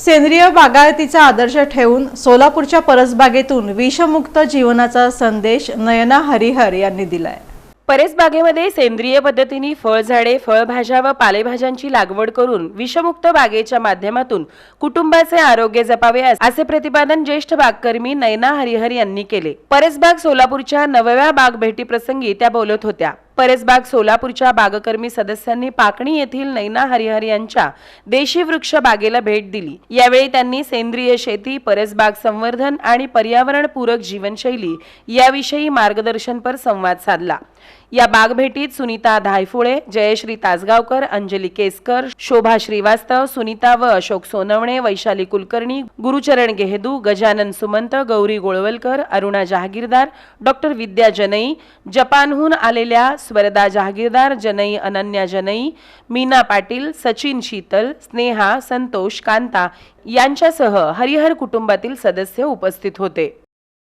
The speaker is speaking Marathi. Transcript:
सेंद्रिय बागायतीचा आदर्श ठेवून सोलापूरच्या परसबागेतून विषमुक्त जीवनाचा संदेश नयना हरिहर यांनी दिलाय। परसबागेमध्ये सेंद्रिय पद्धतीने फळझाडे, फळभाज्या व पालेभाज्यांची लागवड करून विषमुक्त बागेच्या माध्यमातून कुटुंबाचे आरोग्य जपावे असे प्रतिपादन ज्येष्ठ बागकर्मी नयना हरिहर यांनी केले। परसबाग सोलापूरच्या 9व्या बाग भेटी प्रसंगी त्या बोलत होत्या। परसबाग सोलापूरच्या बागकर्मी सदस्यांनी पाकणी येथील नयना हरिहर यांच्या देशी वृक्ष बागेला भेट दिली। यावेळी त्यांनी सेंद्रिय शेती, परसबाग संवर्धन आणि पर्यावरणपूरक जीवनशैली याविषयी मार्गदर्शनपर संवाद साधला। या बाग भेटीत सुनीता धायफुळे, जयश्री तासगावकर, अंजली केसकर, शोभा श्रीवास्तव, सुनीता व अशोक सोनवणे, वैशाली कुलकर्णी, गुरुचरण गेहदू, गजानन सुमंत, गौरी गोळवलकर, अरुणा जहागीरदार, डॉक्टर विद्या जनई, जपानहून आलेल्या स्वरदा जहागीरदार, जनई अनन्या जनई, मीना पाटील, सचिन शीतल, स्नेहा, संतोष, कांता यांच्यासह हरिहर कुटुंबातील सदस्य उपस्थित होते।